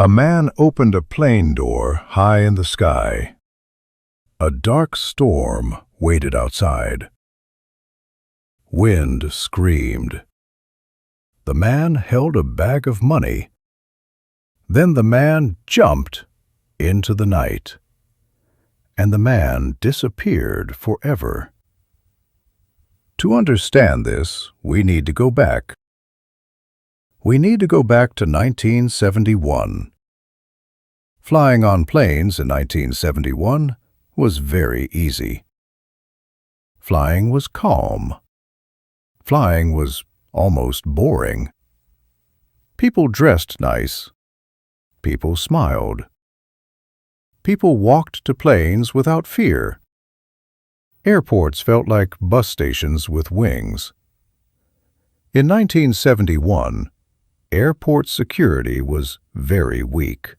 A man opened a plane door high in the sky. A dark storm waited outside. Wind screamed. The man held a bag of money. Then the man jumped into the night, and the man disappeared forever. To understand this, we need to go back. We need to go back to 1971. Flying on planes in 1971 was very easy. Flying was calm. Flying was almost boring. People dressed nice. People smiled. People walked to planes without fear. Airports felt like bus stations with wings. In 1971, airport security was very weak.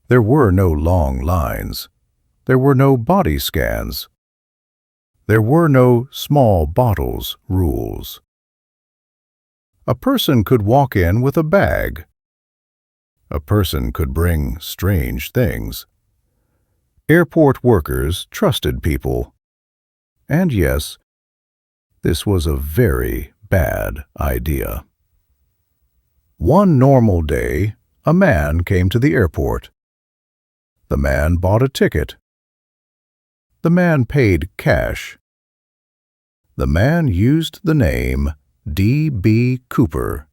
There were no long lines. There were no body scans. There were no small bottles rules. A person could walk in with a bag. A person could bring strange things. Airport workers trusted people. And yes, this was a very bad idea. One normal day, a man came to the airport. The man bought a ticket. The man paid cash. The man used the name D.B. Cooper.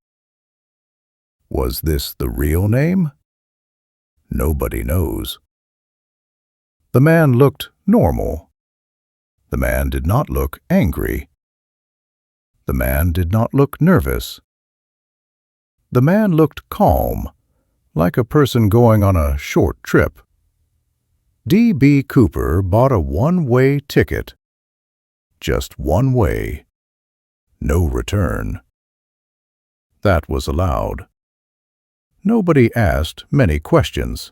Was this the real name? Nobody knows. The man looked normal. The man did not look angry. The man did not look nervous. The man looked calm, like a person going on a short trip. D.B. Cooper bought a one-way ticket. Just one way. No return. That was allowed. Nobody asked many questions.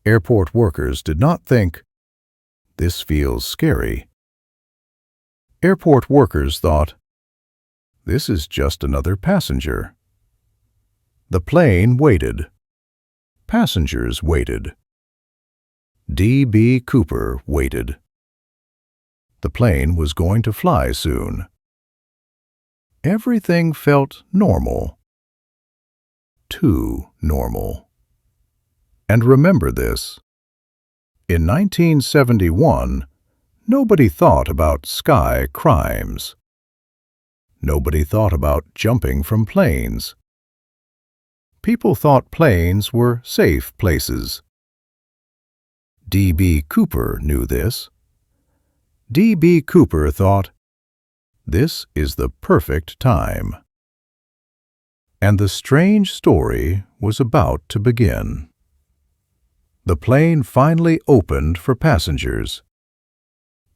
Airport workers did not think, "This feels scary." Airport workers thought, "This is just another passenger." The plane waited. Passengers waited. D.B. Cooper waited. The plane was going to fly soon. Everything felt normal. Too normal. And remember this. In 1971, nobody thought about sky crimes. Nobody thought about jumping from planes. People thought planes were safe places. D.B. Cooper knew this. D.B. Cooper thought, "This is the perfect time." And the strange story was about to begin. The plane finally opened for passengers.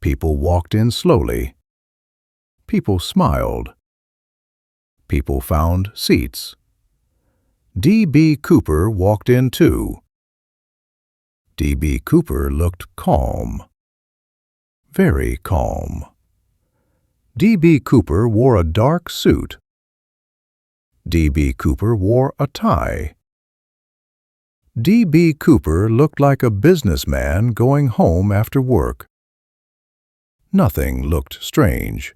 People walked in slowly. People smiled. People found seats. D.B. Cooper walked in too. D.B. Cooper looked calm. Very calm. D.B. Cooper wore a dark suit. D.B. Cooper wore a tie. D.B. Cooper looked like a businessman going home after work. Nothing looked strange.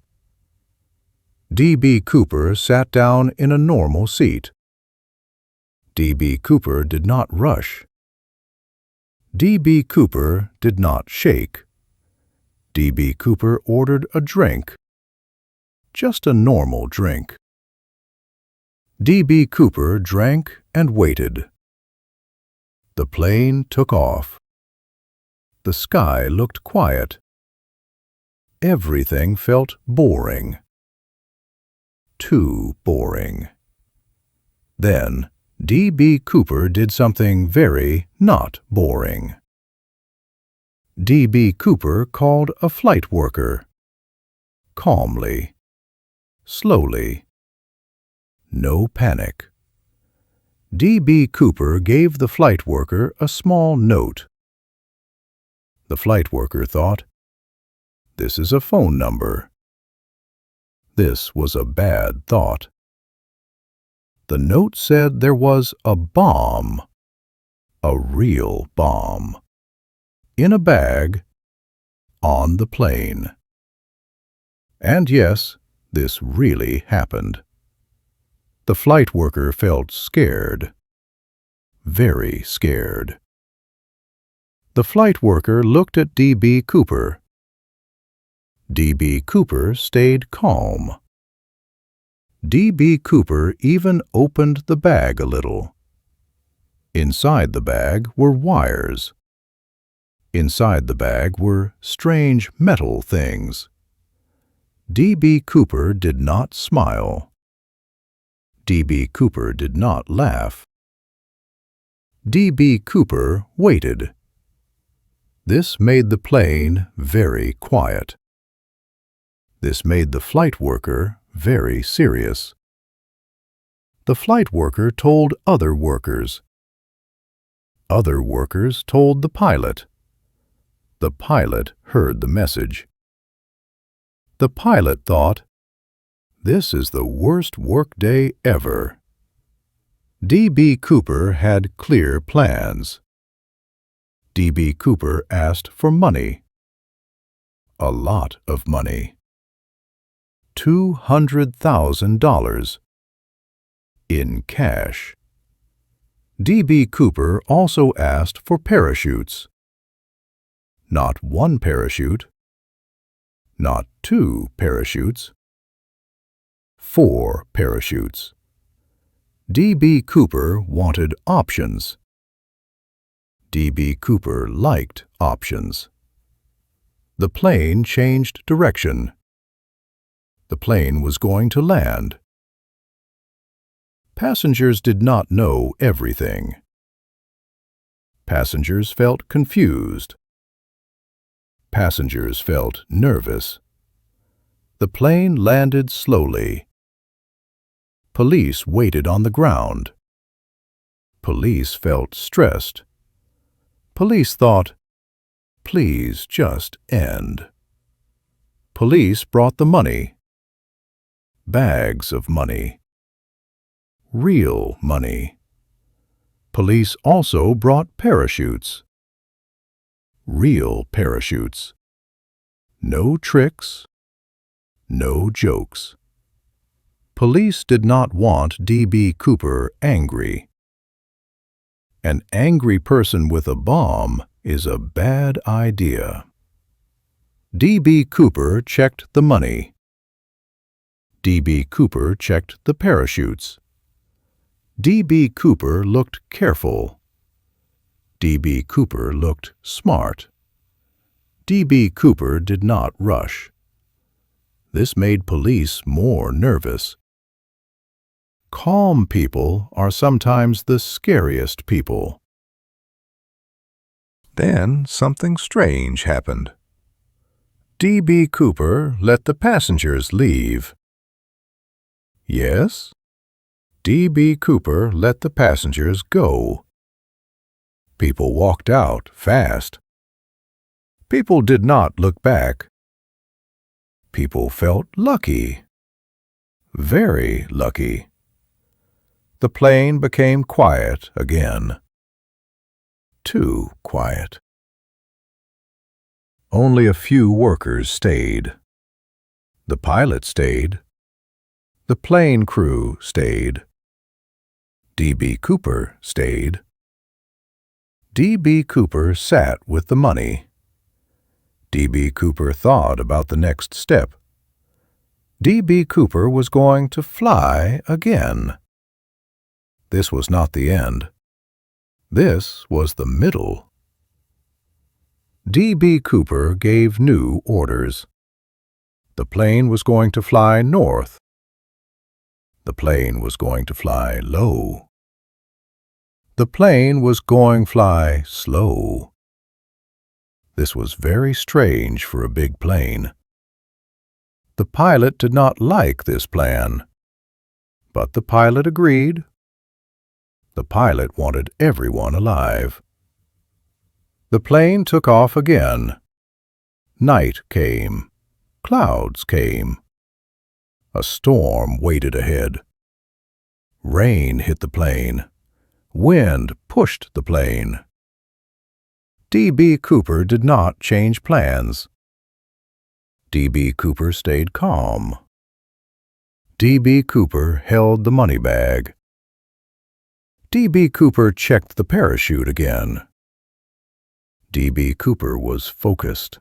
D.B. Cooper sat down in a normal seat. D.B. Cooper did not rush. D.B. Cooper did not shake. D.B. Cooper ordered a drink. Just a normal drink. D.B. Cooper drank and waited. The plane took off. The sky looked quiet. Everything felt boring. Too boring. Then D.B. Cooper did something very not boring. D.B. Cooper called a flight worker. Calmly. Slowly. No panic. D.B. Cooper gave the flight worker a small note. The flight worker thought, "This is a phone number." This was a bad thought. The note said there was a bomb, a real bomb, in a bag on the plane. And yes, this really happened. The flight worker felt scared, very scared. The flight worker looked at D.B. Cooper. D.B. Cooper stayed calm. D.B. Cooper even opened the bag a little. Inside the bag were wires. Inside the bag were strange metal things. D.B. Cooper did not smile. D.B. Cooper did not laugh. D.B. Cooper waited. This made the plane very quiet. This made the flight worker very serious. The flight worker told other workers. Other workers told the pilot. The pilot heard the message. The pilot thought, "This is the worst workday ever." D.B. Cooper had clear plans. D.B. Cooper asked for money. A lot of money. $200,000 in cash. D.B. Cooper also asked for parachutes. Not one parachute, not two parachutes, 4 parachutes. D.B. Cooper wanted options. D.B. Cooper liked options. The plane changed direction. The plane was going to land. Passengers did not know everything. Passengers felt confused. Passengers felt nervous. The plane landed slowly. Police waited on the ground. Police felt stressed. Police thought, "Please just end." Police brought the money. Bags of money. Real money. Police also brought parachutes. Real parachutes. No tricks. No jokes. Police did not want D.B. Cooper angry. An angry person with a bomb is a bad idea. D.B. Cooper checked the money. D.B. Cooper checked the parachutes. D.B. Cooper looked careful. D.B. Cooper looked smart. D.B. Cooper did not rush. This made police more nervous. Calm people are sometimes the scariest people. Then something strange happened. D.B. Cooper let the passengers leave. Yes, D.B. Cooper let the passengers go. People walked out fast. People did not look back. People felt lucky. Very lucky. The plane became quiet again. Too quiet. Only a few workers stayed. The pilot stayed. The plane crew stayed. D.B. Cooper stayed. D.B. Cooper sat with the money. D.B. Cooper thought about the next step. D.B. Cooper was going to fly again. This was not the end. This was the middle. D.B. Cooper gave new orders. The plane was going to fly north. The plane was going to fly low. The plane was going to fly slow. This was very strange for a big plane. The pilot did not like this plan, but the pilot agreed. The pilot wanted everyone alive. The plane took off again. Night came. Clouds came. A storm waited ahead. Rain hit the plane. Wind pushed the plane. D.B. Cooper did not change plans. D.B. Cooper stayed calm. D.B. Cooper held the money bag. D.B. Cooper checked the parachute again. D.B. Cooper was focused.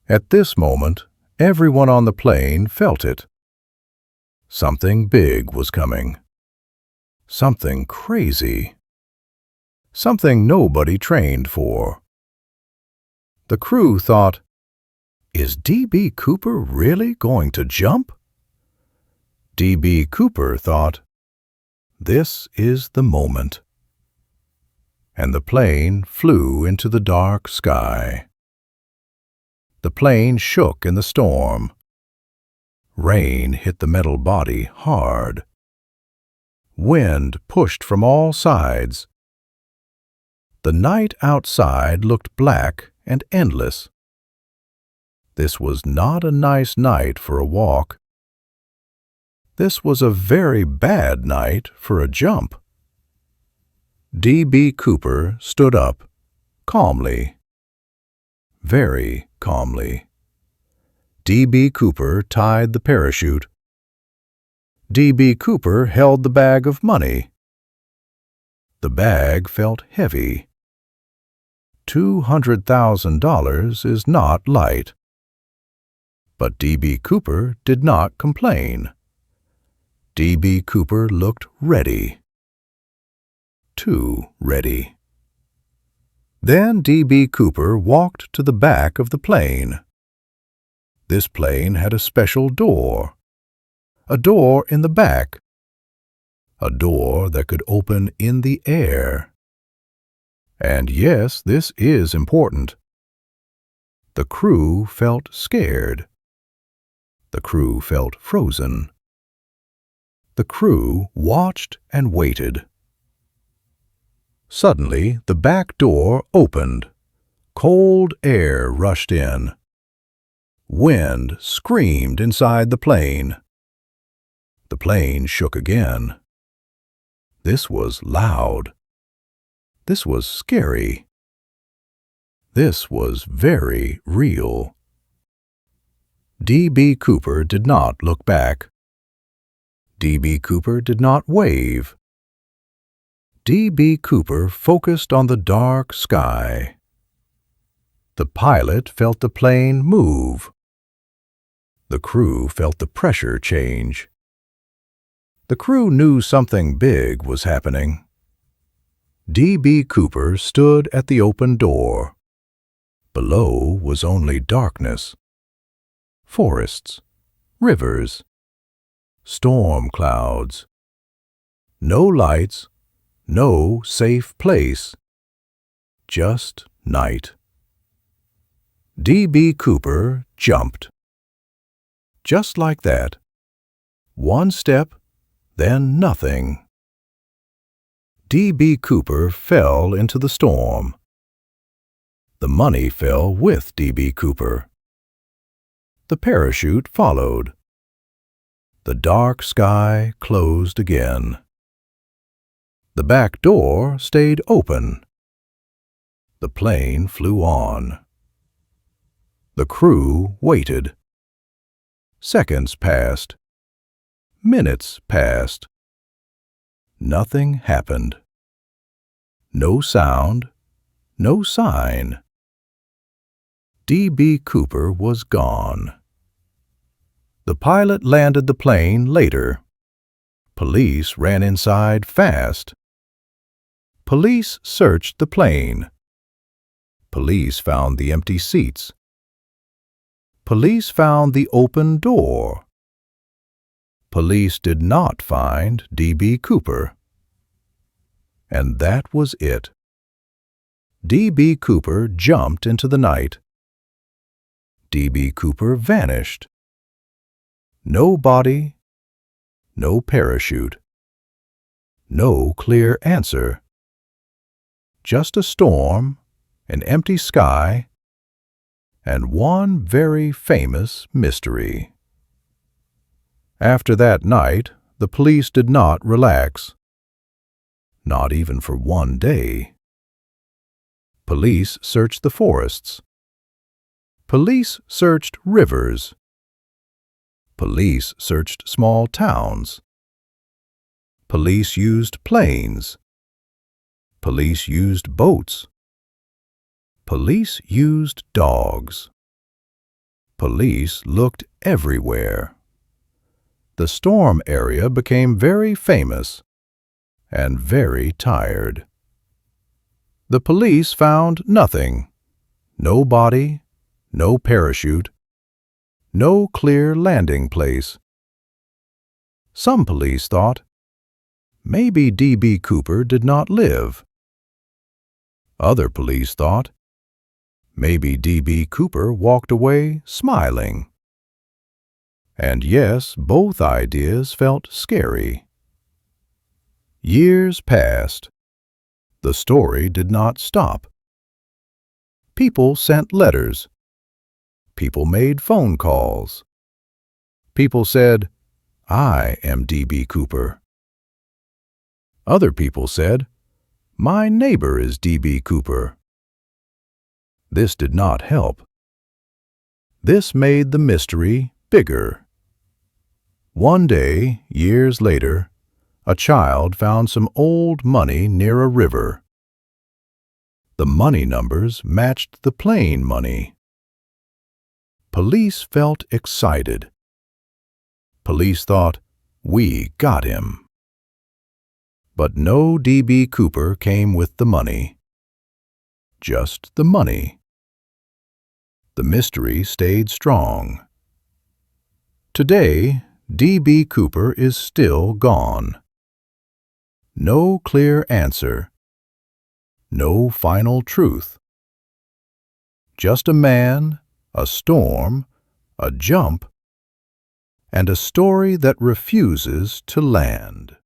At this moment, everyone on the plane felt it. Something big was coming. Something crazy. Something nobody trained for. The crew thought, "Is D.B. Cooper really going to jump?" D.B. Cooper thought, "This is the moment." And the plane flew into the dark sky. The plane shook in the storm. Rain hit the metal body hard. Wind pushed from all sides. The night outside looked black and endless. This was not a nice night for a walk. This was a very bad night for a jump. D.B. Cooper stood up, calmly, very calmly. D.B. Cooper tied the parachute. D.B. Cooper held the bag of money. The bag felt heavy. $200,000 is not light. But D.B. Cooper did not complain. D.B. Cooper looked ready. Too ready. Then D.B. Cooper walked to the back of the plane. This plane had a special door. A door in the back. A door that could open in the air. And yes, this is important. The crew felt scared. The crew felt frozen. The crew watched and waited. Suddenly, the back door opened. Cold air rushed in. Wind screamed inside the plane. The plane shook again. This was loud. This was scary. This was very real. D.B. Cooper did not look back. D.B. Cooper did not wave. D.B. Cooper focused on the dark sky. The pilot felt the plane move. The crew felt the pressure change. The crew knew something big was happening. D.B. Cooper stood at the open door. Below was only darkness. Forests, rivers, storm clouds. No lights, no safe place. Just night. D.B. Cooper jumped. Just like that. One step, then nothing. D.B. Cooper fell into the storm. The money fell with D.B. Cooper. The parachute followed. The dark sky closed again. The back door stayed open. The plane flew on. The crew waited. Seconds passed. Minutes passed. Nothing happened. No sound, no sign. D.B. Cooper was gone. The pilot landed the plane later. Police ran inside fast. Police searched the plane. Police found the empty seats. Police found the open door. Police did not find D.B. Cooper. And that was it. D.B. Cooper jumped into the night. D.B. Cooper vanished. No body, no parachute. No clear answer. Just a storm, an empty sky, and one very famous mystery. After that night, the police did not relax. Not even for one day. Police searched the forests. Police searched rivers. Police searched small towns. Police used planes. Police used boats. Police used dogs. Police looked everywhere. The storm area became very famous and very tired. The police found nothing. No body, no parachute, no clear landing place. Some police thought, maybe D.B. Cooper did not live. Other police thought, maybe D.B. Cooper walked away smiling. And yes, both ideas felt scary. Years passed. The story did not stop. People sent letters. People made phone calls. People said, I am D.B. Cooper. Other people said, my neighbor is D.B. Cooper. This did not help. This made the mystery bigger. One day, years later, a child found some old money near a river. The money numbers matched the plane money. Police felt excited. Police thought, we got him. But no D.B. Cooper came with the money. Just the money. The mystery stayed strong. Today, D.B. Cooper is still gone. No clear answer. No final truth. Just a man, a storm, a jump, and a story that refuses to land.